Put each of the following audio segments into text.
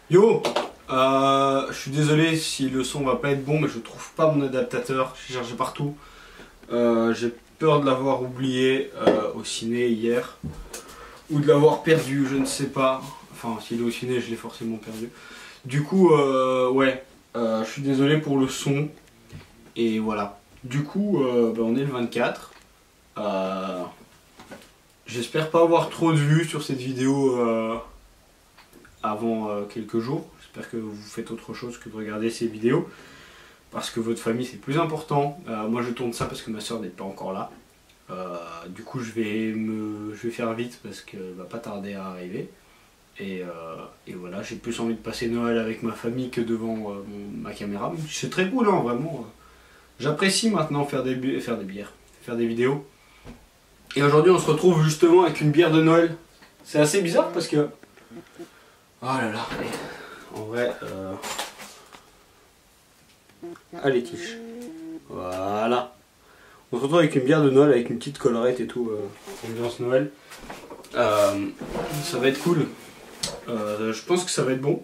Yo, je suis désolé si le son va pas être bon, mais je trouve pas mon adaptateur. J'ai cherché partout. J'ai peur de l'avoir oublié au ciné hier ou de l'avoir perdu, je ne sais pas. Enfin, s'il est au ciné, je l'ai forcément perdu. Du coup, ouais, je suis désolé pour le son. Et voilà. Du coup, on est le 24. J'espère pas avoir trop de vues sur cette vidéo avant quelques jours. J'espère que vous faites autre chose que de regarder ces vidéos. Parce que votre famille c'est plus important. Moi je tourne ça parce que ma soeur n'est pas encore là. Du coup je vais faire vite parce qu'elle va pas tarder à arriver. Et voilà, j'ai plus envie de passer Noël avec ma famille que devant ma caméra. C'est très cool hein, vraiment. J'apprécie maintenant faire des bières, faire des vidéos. Et aujourd'hui on se retrouve justement avec une bière de Noël. C'est assez bizarre parce que... Oh là là, en vrai... Allez tiche. Voilà. On se retrouve avec une bière de Noël avec une petite collerette et tout, ambiance Noël. Ça va être cool. Je pense que ça va être bon.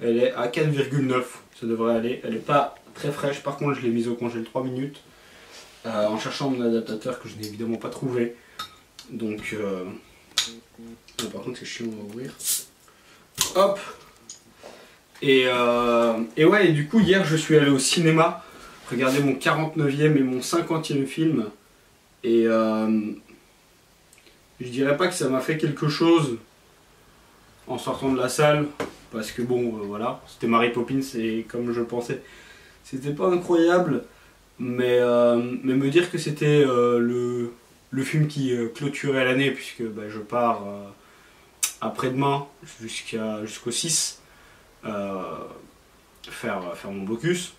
Elle est à 4,9. Ça devrait aller. Elle est pas très fraîche. Par contre, je l'ai mise au congèle 3 minutes. En cherchant mon adaptateur que je n'ai évidemment pas trouvé. Donc, par contre, c'est chiant à ouvrir. Hop. Et ouais, et du coup, hier, je suis allé au cinéma regarder mon 49e et mon 50e film. Et je dirais pas que ça m'a fait quelque chose en sortant de la salle. Parce que bon, voilà, c'était Mary Poppins et comme je le pensais, c'était pas incroyable. Mais me dire que c'était le film qui clôturait l'année, puisque je pars après-demain jusqu'au 6 faire mon blocus.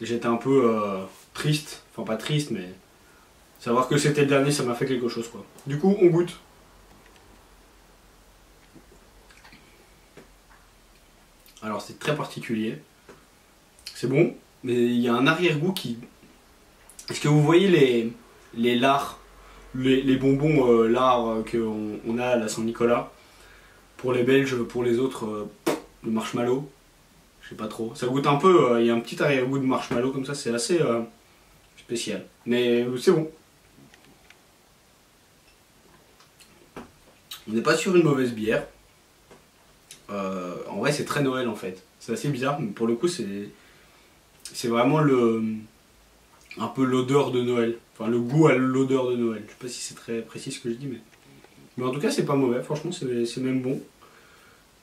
J'étais un peu triste, enfin pas triste, mais savoir que c'était le dernier, ça m'a fait quelque chose quoi. Du coup, on goûte. Alors c'est très particulier, c'est bon, mais il y a un arrière-goût qui... Est-ce que vous voyez les lards, les bonbons lards qu'on a à la Saint-Nicolas? Pour les Belges, pour les autres, le marshmallow, je sais pas trop. Ça goûte un peu, il y a un petit arrière-goût de marshmallow comme ça, c'est assez spécial. Mais c'est bon. On n'est pas sur une mauvaise bière. En vrai, c'est très Noël en fait. C'est assez bizarre, mais pour le coup, c'est vraiment un peu l'odeur de Noël. Enfin, le goût à l'odeur de Noël. Je sais pas si c'est très précis ce que je dis, mais en tout cas, c'est pas mauvais. Franchement, c'est même bon.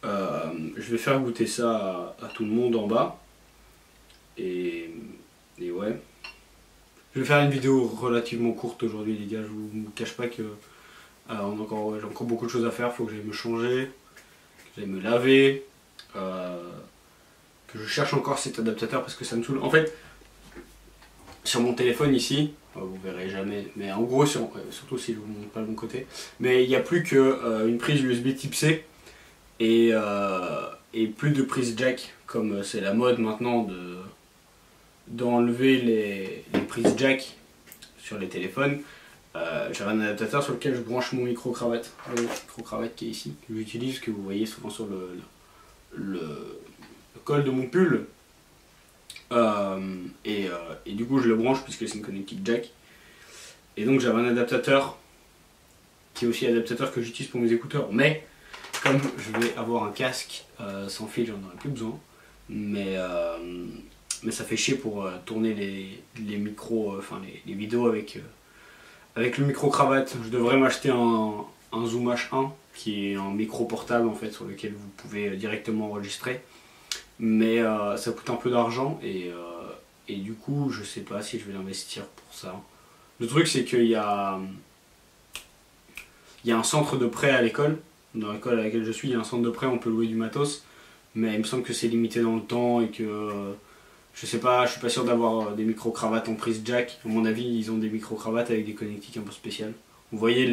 Je vais faire goûter ça à tout le monde en bas. Et ouais. Je vais faire une vidéo relativement courte aujourd'hui, les gars. Je vous cache pas que j'ai encore beaucoup de choses à faire. Faut que j'aille me changer, que j'aille me laver, que je cherche encore cet adaptateur parce que ça me saoule. En fait, sur mon téléphone ici, vous verrez jamais, mais en gros, surtout si je vous montre pas le bon côté, mais il n'y a plus qu'une prise USB type C et plus de prise jack, comme c'est la mode maintenant d'enlever les prises jack sur les téléphones. J'avais un adaptateur sur lequel je branche mon micro-cravate, le micro-cravate qui est ici, que j'utilise, que vous voyez souvent sur le col de mon pull. Et du coup je le branche puisque c'est une connectique jack. Et donc j'avais un adaptateur qui est aussi adaptateur que j'utilise pour mes écouteurs, mais comme je vais avoir un casque sans fil, j'en aurai plus besoin. Mais ça fait chier pour tourner les micros, enfin les vidéos avec le micro-cravate. Je devrais m'acheter un Zoom H1 qui est un micro portable en fait sur lequel vous pouvez directement enregistrer. Mais ça coûte un peu d'argent et du coup je sais pas si je vais l'investir pour ça. Le truc c'est qu'il y a un centre de prêt à l'école. Dans l'école à laquelle je suis, il y a un centre de prêt, on peut louer du matos. Mais il me semble que c'est limité dans le temps et que je sais pas, je suis pas sûr d'avoir des micro-cravates en prise jack. À mon avis, ils ont des micro-cravates avec des connectiques un peu spéciales. Vous voyez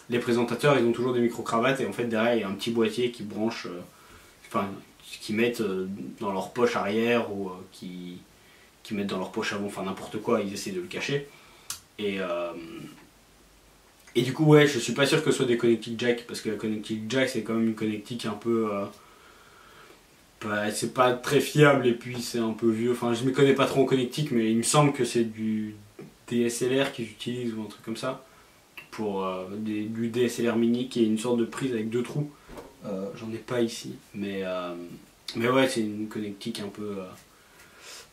les présentateurs, ils ont toujours des micro-cravates et en fait derrière il y a un petit boîtier qui branche, qui mettent dans leur poche arrière ou qui mettent dans leur poche avant, enfin n'importe quoi, ils essaient de le cacher. Et Et du coup ouais, je suis pas sûr que ce soit des connectiques jack, parce que la connectique jack c'est quand même une connectique un peu... c'est pas très fiable et puis c'est un peu vieux. Enfin je m'y connais pas trop en connectique, mais il me semble que c'est du DSLR qu'ils utilisent ou un truc comme ça. Pour du DSLR mini qui est une sorte de prise avec 2 trous. J'en ai pas ici, mais ouais, c'est une connectique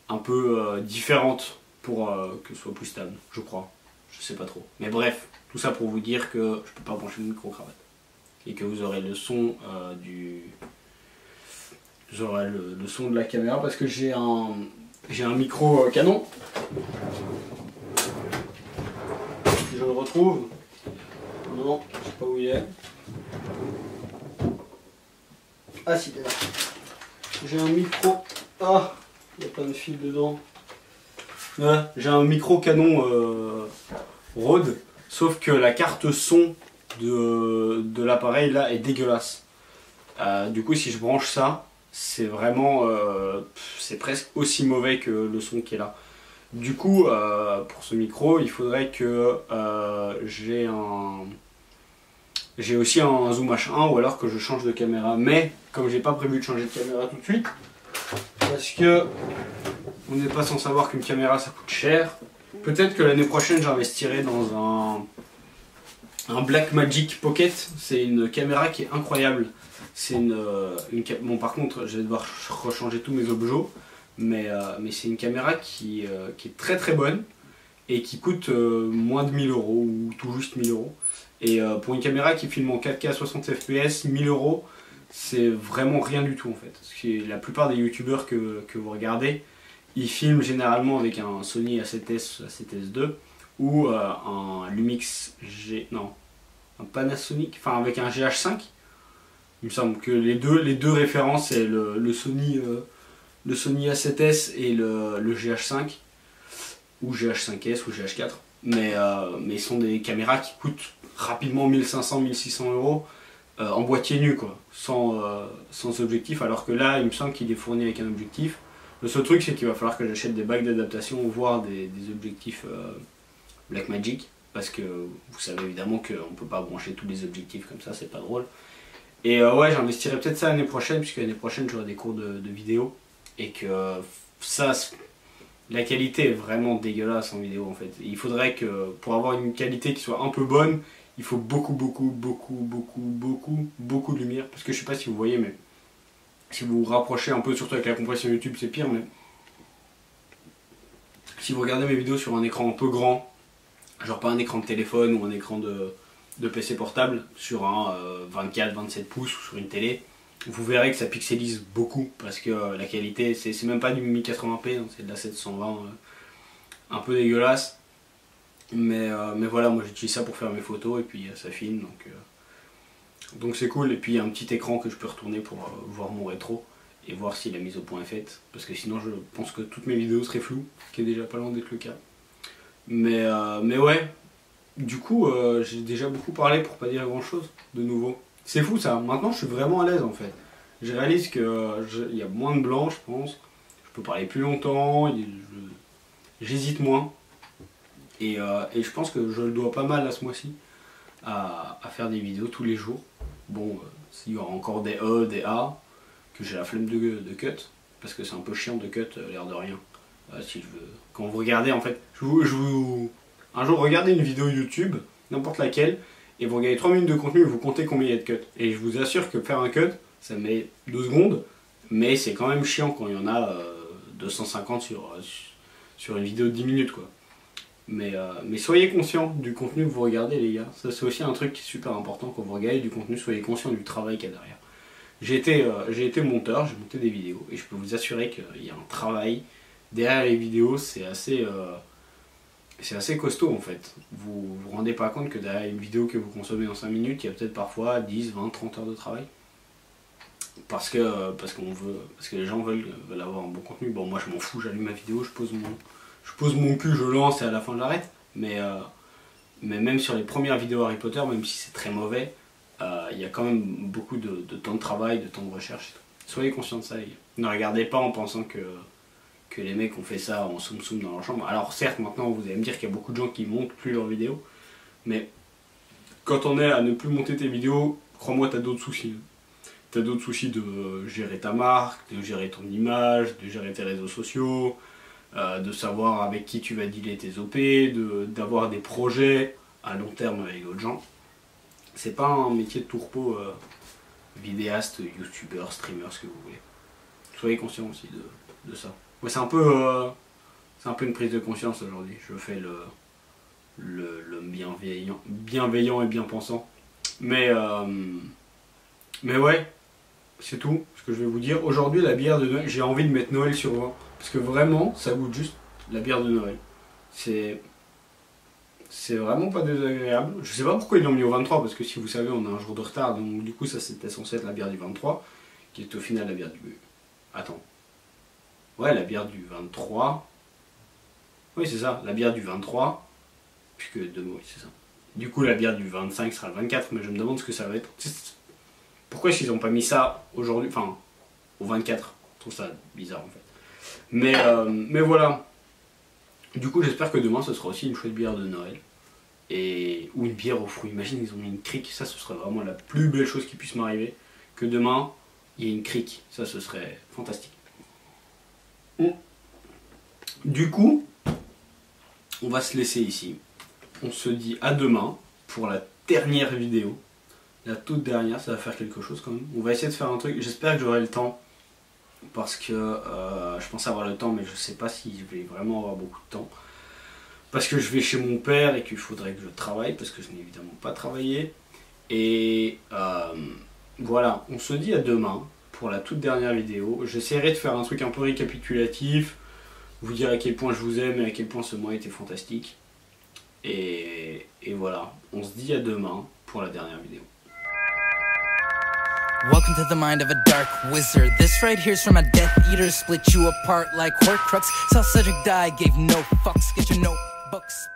un peu différente pour que ce soit plus stable, je crois. Je sais pas trop. Mais bref, tout ça pour vous dire que je peux pas brancher le micro-cravate. Et que vous aurez le son J'aurai le son de la caméra parce que j'ai un micro Canon. Si je le retrouve. Non, je sais pas où il est. Ah si, il est là. J'ai un micro. Ah, il y a plein de fils dedans. Ouais, j'ai un micro Canon Rode, sauf que la carte son de l'appareil là est dégueulasse. Du coup, si je branche ça, c'est vraiment, c'est presque aussi mauvais que le son qui est là. Du coup, pour ce micro, il faudrait que j'ai aussi un zoom H1 ou alors que je change de caméra. Mais comme j'ai pas prévu de changer de caméra tout de suite, parce que on n'est pas sans savoir qu'une caméra ça coûte cher. Peut-être que l'année prochaine j'investirai dans un Blackmagic Pocket. C'est une caméra qui est incroyable. C'est bon, par contre je vais devoir rechanger tous mes objets, mais c'est une caméra qui est très très bonne et qui coûte moins de 1000 € ou tout juste 1000 €. Et pour une caméra qui filme en 4K 60 fps, 1000 €, c'est vraiment rien du tout en fait. Parce que la plupart des youtubeurs que vous regardez, ils filment généralement avec un Sony A7S, A7S II ou un Lumix un Panasonic, enfin avec un GH5. Il me semble que les deux références c'est le Sony A7S et le GH5 ou GH5S ou GH4. Mais ils sont des caméras qui coûtent rapidement 1500-1600 € en boîtier nu quoi, sans objectif, alors que là il me semble qu'il est fourni avec un objectif. Le seul truc c'est qu'il va falloir que j'achète des bagues d'adaptation, voire des objectifs Blackmagic, parce que vous savez évidemment qu'on ne peut pas brancher tous les objectifs comme ça, c'est pas drôle. Et ouais, j'investirai peut-être ça l'année prochaine, puisque l'année prochaine j'aurai des cours de vidéo, et que ça, la qualité est vraiment dégueulasse en vidéo en fait. Il faudrait que, pour avoir une qualité qui soit un peu bonne, il faut beaucoup de lumière, parce que je sais pas si vous voyez, mais si vous vous rapprochez un peu, surtout avec la compression YouTube c'est pire, mais si vous regardez mes vidéos sur un écran un peu grand, genre pas un écran de téléphone ou un écran de PC portable, sur un 24-27 pouces ou sur une télé, vous verrez que ça pixelise beaucoup, parce que la qualité c'est même pas du 1080p, c'est de la 720, un peu dégueulasse. Mais voilà, moi j'utilise ça pour faire mes photos et puis ça filme, donc c'est cool. Et puis il y a un petit écran que je peux retourner pour voir mon rétro et voir si la mise au point est faite, parce que sinon je pense que toutes mes vidéos seraient floues, ce qui est déjà pas loin d'être le cas. Mais ouais, du coup j'ai déjà beaucoup parlé pour pas dire grand chose de nouveau. C'est fou ça, maintenant je suis vraiment à l'aise en fait. Je réalise qu'il y a moins de blanc, je pense, je peux parler plus longtemps, j'hésite moins. Et je pense que je le dois pas mal à ce mois-ci à faire des vidéos tous les jours. Bon, s'il y aura encore des E, des A, que j'ai la flemme de cut, parce que c'est un peu chiant de cut, l'air de rien. Si je veux. Quand vous regardez, en fait, un jour regardez une vidéo YouTube, n'importe laquelle, et vous regardez 3 minutes de contenu et vous comptez combien il y a de cuts. Et je vous assure que faire un cut, ça met 2 secondes, mais c'est quand même chiant quand il y en a 250 sur une vidéo de 10 minutes quoi. Mais soyez conscient du contenu que vous regardez les gars, ça c'est aussi un truc qui est super important quand vous regardez du contenu, soyez conscient du travail qu'il y a derrière. J'ai été monteur, j'ai monté des vidéos et je peux vous assurer qu'il y a un travail derrière les vidéos, c'est assez costaud en fait. Vous vous rendez pas compte que derrière une vidéo que vous consommez en 5 minutes, il y a peut-être parfois 10, 20, 30 heures de travail. Parce que les gens veulent avoir un bon contenu. Bon moi je m'en fous, j'allume ma vidéo, je pose mon cul, je lance et à la fin j'arrête. Mais même sur les premières vidéos Harry Potter, même si c'est très mauvais, il y a quand même beaucoup de temps de travail, de temps de recherche et tout. Soyez conscients de ça les gars. Ne regardez pas en pensant que les mecs ont fait ça en soum soum dans leur chambre. Alors certes maintenant vous allez me dire qu'il y a beaucoup de gens qui montent plus leurs vidéos, mais quand on est à ne plus monter tes vidéos, crois-moi, t'as d'autres soucis. T'as d'autres soucis de gérer ta marque, de gérer ton image, de gérer tes réseaux sociaux, de savoir avec qui tu vas dealer tes OP, d'avoir des projets à long terme avec d'autres gens. C'est pas un métier de tout repos, vidéaste, youtubeur, streamer, ce que vous voulez. Soyez conscient aussi de ça. Ouais, c'est un peu une prise de conscience aujourd'hui. Je fais l'homme bienveillant et bien pensant. Mais ouais, c'est tout ce que je vais vous dire. Aujourd'hui, la bière de Noël, j'ai envie de mettre Noël sur 20. Parce que vraiment, ça goûte juste la bière de Noël. C'est vraiment pas désagréable. Je sais pas pourquoi ils l'ont mis au 23, parce que si vous savez, on a un jour de retard. Donc du coup, ça c'était censé être la bière du 23, qui est au final la bière du... Attends. Ouais, la bière du 23. Oui, c'est ça, la bière du 23. Puisque deux mots, oui, c'est ça. Du coup, la bière du 25 sera le 24, mais je me demande ce que ça va être. Pourquoi est-ce qu'ils n'ont pas mis ça aujourd'hui, enfin, au 24? Je trouve ça bizarre en fait. Mais voilà. Du coup, j'espère que demain, ce sera aussi une chouette bière de Noël. Ou une bière aux fruits. Imagine, ils ont mis une crique. Ça, ce serait vraiment la plus belle chose qui puisse m'arriver. Que demain, il y ait une crique. Ça, ce serait fantastique. Du coup, on va se laisser ici. On se dit à demain pour la dernière vidéo. La toute dernière, ça va faire quelque chose quand même. On va essayer de faire un truc. J'espère que j'aurai le temps. Parce que je pense avoir le temps, mais je sais pas si je vais vraiment avoir beaucoup de temps. Parce que je vais chez mon père et qu'il faudrait que je travaille, parce que je n'ai évidemment pas travaillé. Et voilà, on se dit à demain pour la toute dernière vidéo. J'essaierai de faire un truc un peu récapitulatif, vous dire à quel point je vous aime et à quel point ce mois était fantastique. Et voilà, on se dit à demain pour la dernière vidéo. Welcome to the mind of a dark wizard. This right here's from a Death Eater. Split you apart like Horcrux. Saw Cedric die, gave no fucks. Get your notebooks.